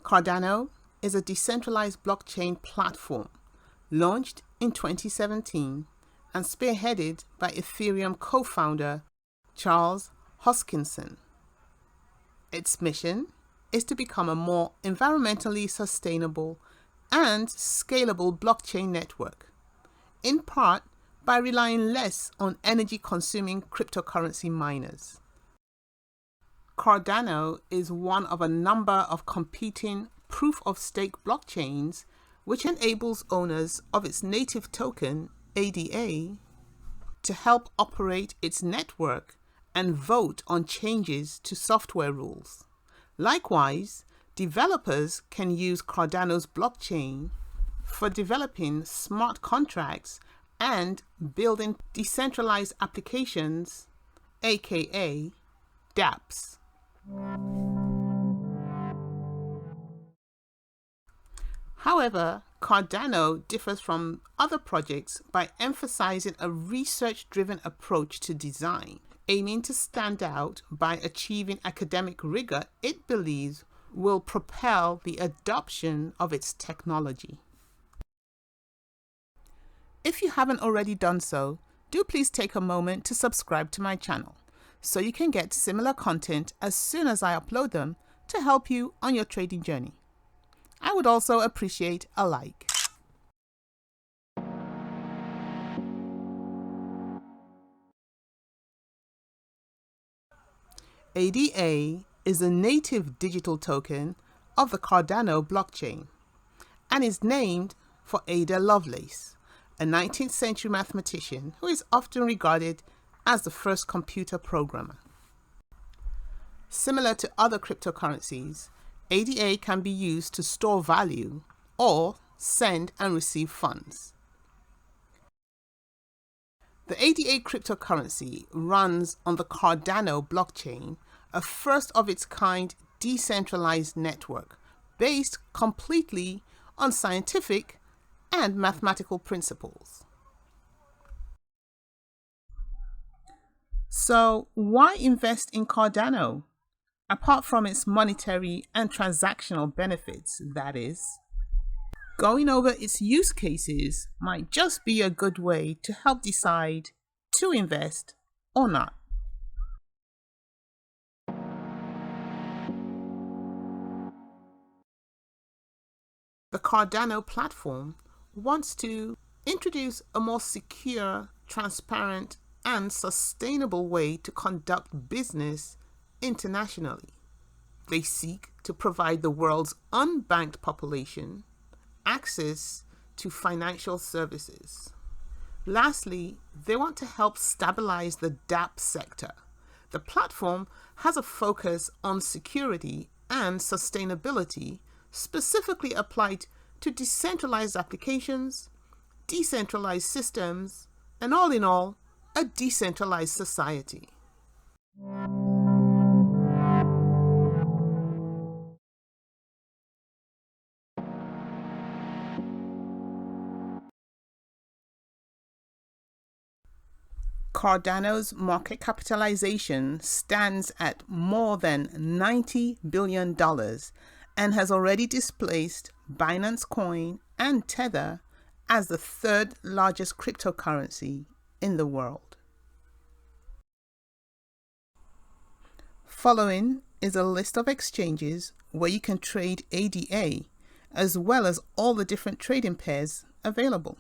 Cardano is a decentralized blockchain platform launched in 2017 and spearheaded by Ethereum co-founder Charles Hoskinson. Its mission is to become a more environmentally sustainable and scalable blockchain network, in part by relying less on energy-consuming cryptocurrency miners. Cardano is one of a number of competing proof-of-stake blockchains which enables owners of its native token, ADA, to help operate its network and vote on changes to software rules. Likewise, developers can use Cardano's blockchain for developing smart contracts and building decentralized applications, aka dApps. However, Cardano differs from other projects by emphasizing a research-driven approach to design, aiming to stand out by achieving academic rigor it believes will propel the adoption of its technology. If you haven't already done so, do please take a moment to subscribe to my channel so you can get similar content as soon as I upload them to help you on your trading journey. I would also appreciate a like. ADA is a native digital token of the Cardano blockchain and is named for Ada Lovelace, a 19th century mathematician who is often regarded as the first computer programmer. Similar to other cryptocurrencies, ADA can be used to store value or send and receive funds. The ADA cryptocurrency runs on the Cardano blockchain, a first of its kind decentralized network based completely on scientific and mathematical principles. So why invest in Cardano? Apart from its monetary and transactional benefits, that is, going over its use cases might just be a good way to help decide to invest or not. The Cardano platform wants to introduce a more secure, transparent, and sustainable way to conduct business internationally. They seek to provide the world's unbanked population access to financial services. Lastly, they want to help stabilize the dApp sector. The platform has a focus on security and sustainability, specifically applied to decentralized applications, decentralized systems, and all in all, a decentralized society. Cardano's market capitalization stands at more than $90 billion and has already displaced Binance Coin and Tether as the third largest cryptocurrency in the world. Following is a list of exchanges where you can trade ADA, as well as all the different trading pairs available.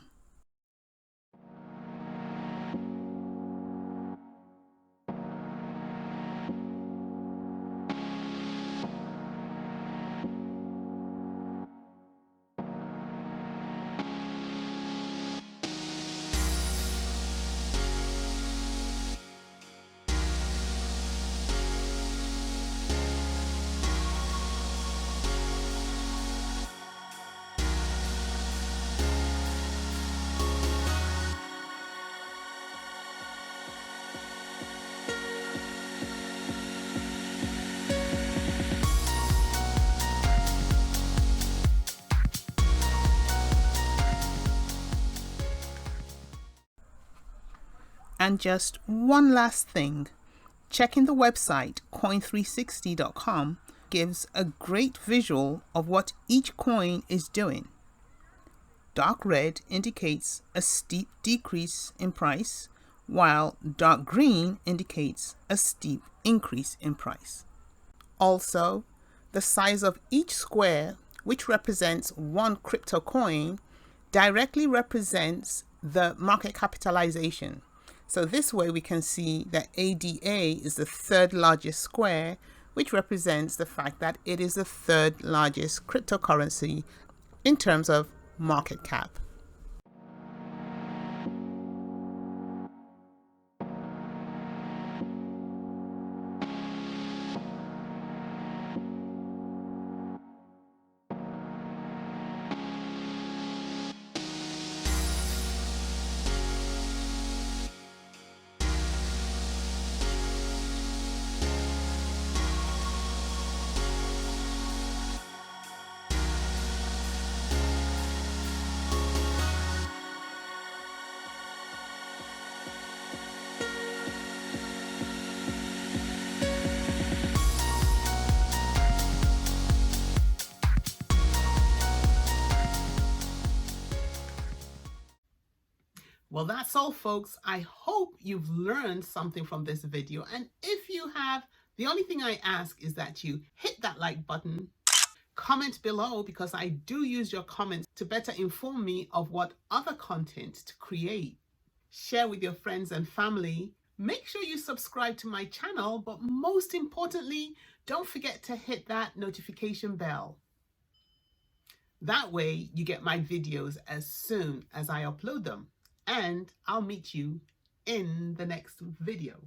And just one last thing, checking the website coin360.com gives a great visual of what each coin is doing. Dark red indicates a steep decrease in price, while dark green indicates a steep increase in price. Also, the size of each square, which represents one crypto coin, directly represents the market capitalization. So this way we can see that ADA is the third largest square, which represents the fact that it is the third largest cryptocurrency in terms of market cap. Well, that's all, folks. I hope you've learned something from this video. And if you have, the only thing I ask is that you hit that like button, comment below, because I do use your comments to better inform me of what other content to create. Share with your friends and family. Make sure you subscribe to my channel, but most importantly, don't forget to hit that notification bell. That way you get my videos as soon as I upload them. And I'll meet you in the next video.